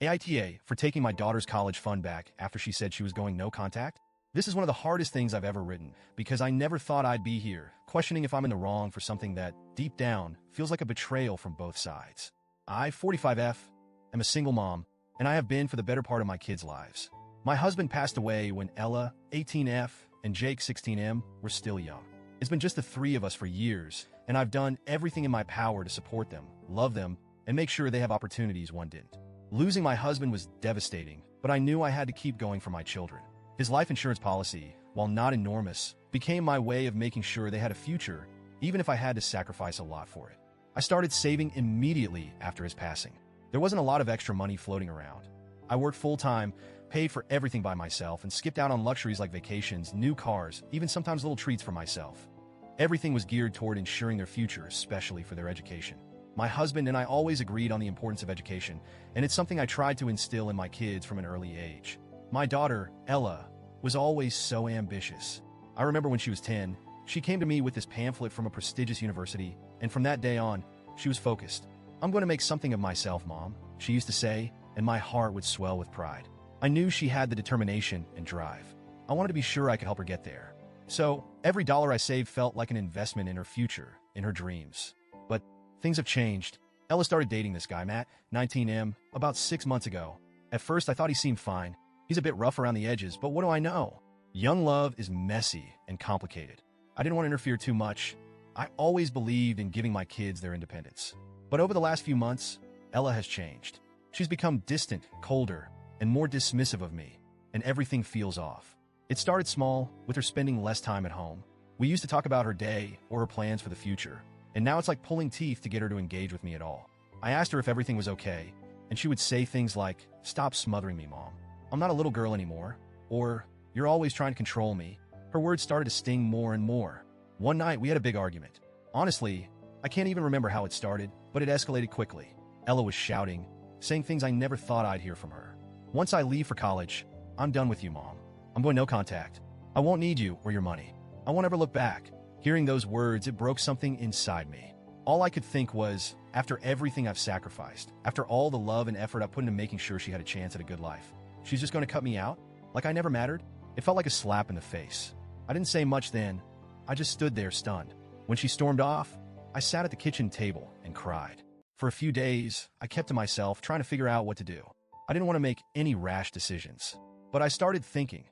AITA for taking my daughter's college fund back after she said she was going no contact? This is one of the hardest things I've ever written because I never thought I'd be here, questioning if I'm in the wrong for something that, deep down, feels like a betrayal from both sides. I, 45F, am a single mom, and I have been for the better part of my kids' lives. My husband passed away when Ella, 18F, and Jake, 16M, were still young. It's been just the three of us for years, and I've done everything in my power to support them, love them, and make sure they have opportunities one didn't. Losing my husband was devastating, but I knew I had to keep going for my children. His life insurance policy, while not enormous, became my way of making sure they had a future, even if I had to sacrifice a lot for it. I started saving immediately after his passing. There wasn't a lot of extra money floating around. I worked full-time, paid for everything by myself, and skipped out on luxuries like vacations, new cars, even sometimes little treats for myself. Everything was geared toward ensuring their future, especially for their education. My husband and I always agreed on the importance of education, and it's something I tried to instill in my kids from an early age. My daughter, Ella, was always so ambitious. I remember when she was 10, she came to me with this pamphlet from a prestigious university, and from that day on, she was focused. "I'm going to make something of myself, Mom," she used to say, and my heart would swell with pride. I knew she had the determination and drive. I wanted to be sure I could help her get there. So, every dollar I saved felt like an investment in her future, in her dreams. But things have changed. Ella started dating this guy, Matt, 19M, about 6 months ago. At first, I thought he seemed fine. He's a bit rough around the edges, but what do I know? Young love is messy and complicated. I didn't want to interfere too much. I always believed in giving my kids their independence. But over the last few months, Ella has changed. She's become distant, colder, and more dismissive of me, and everything feels off. It started small, with her spending less time at home. We used to talk about her day or her plans for the future, and now it's like pulling teeth to get her to engage with me at all. I asked her if everything was okay, and she would say things like, "Stop smothering me, Mom. I'm not a little girl anymore," or "You're always trying to control me." Her words started to sting more and more. One night, we had a big argument. Honestly, I can't even remember how it started, but it escalated quickly. Ella was shouting, saying things I never thought I'd hear from her. "Once I leave for college, I'm done with you, Mom. I'm going no contact. I won't need you or your money. I won't ever look back." Hearing those words, it broke something inside me. All I could think was, after everything I've sacrificed, after all the love and effort I put into making sure she had a chance at a good life, she's just going to cut me out? Like I never mattered? It felt like a slap in the face. I didn't say much then. I just stood there stunned. When she stormed off, I sat at the kitchen table and cried. For a few days, I kept to myself, trying to figure out what to do. I didn't want to make any rash decisions. But I started thinking,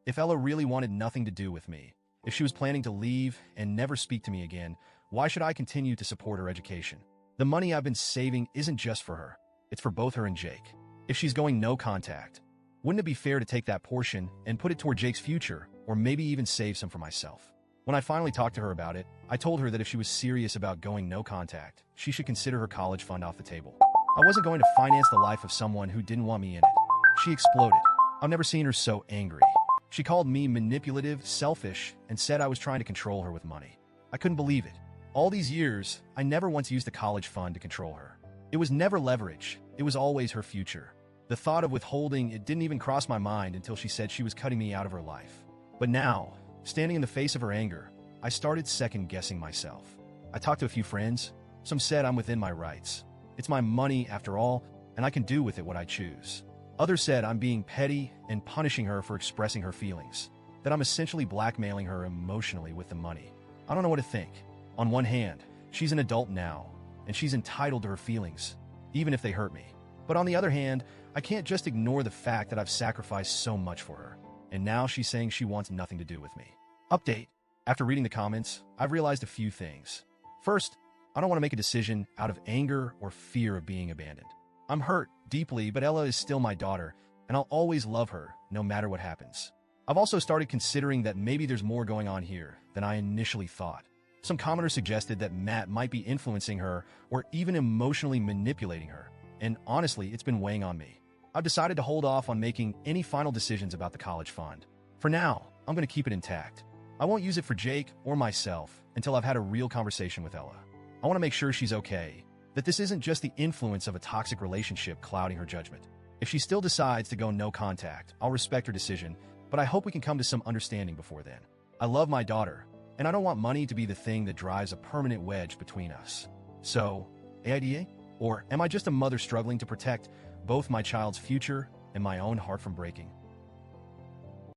if Ella really wanted nothing to do with me, if she was planning to leave and never speak to me again, why should I continue to support her education? The money I've been saving isn't just for her. It's for both her and Jake. If she's going no contact, wouldn't it be fair to take that portion and put it toward Jake's future, or maybe even save some for myself? When I finally talked to her about it, I told her that if she was serious about going no contact, she should consider her college fund off the table. I wasn't going to finance the life of someone who didn't want me in it. She exploded. I've never seen her so angry. She called me manipulative, selfish, and said I was trying to control her with money. I couldn't believe it. All these years, I never once used the college fund to control her. It was never leverage. It was always her future. The thought of withholding it didn't even cross my mind until she said she was cutting me out of her life. But now, standing in the face of her anger, I started second-guessing myself. I talked to a few friends. Some said I'm within my rights. It's my money, after all, and I can do with it what I choose. Others said I'm being petty and punishing her for expressing her feelings, that I'm essentially blackmailing her emotionally with the money. I don't know what to think. On one hand, she's an adult now, and she's entitled to her feelings, even if they hurt me. But on the other hand, I can't just ignore the fact that I've sacrificed so much for her, and now she's saying she wants nothing to do with me. Update. After reading the comments, I've realized a few things. First, I don't want to make a decision out of anger or fear of being abandoned. I'm hurt deeply, but Ella is still my daughter, and I'll always love her, no matter what happens. I've also started considering that maybe there's more going on here than I initially thought. Some commenters suggested that Matt might be influencing her or even emotionally manipulating her, and honestly, it's been weighing on me. I've decided to hold off on making any final decisions about the college fund. For now, I'm going to keep it intact. I won't use it for Jake or myself until I've had a real conversation with Ella. I want to make sure she's okay, that this isn't just the influence of a toxic relationship clouding her judgment. If she still decides to go no contact, I'll respect her decision, but I hope we can come to some understanding before then. I love my daughter, and I don't want money to be the thing that drives a permanent wedge between us. So, AIDA? Or am I just a mother struggling to protect both my child's future and my own heart from breaking.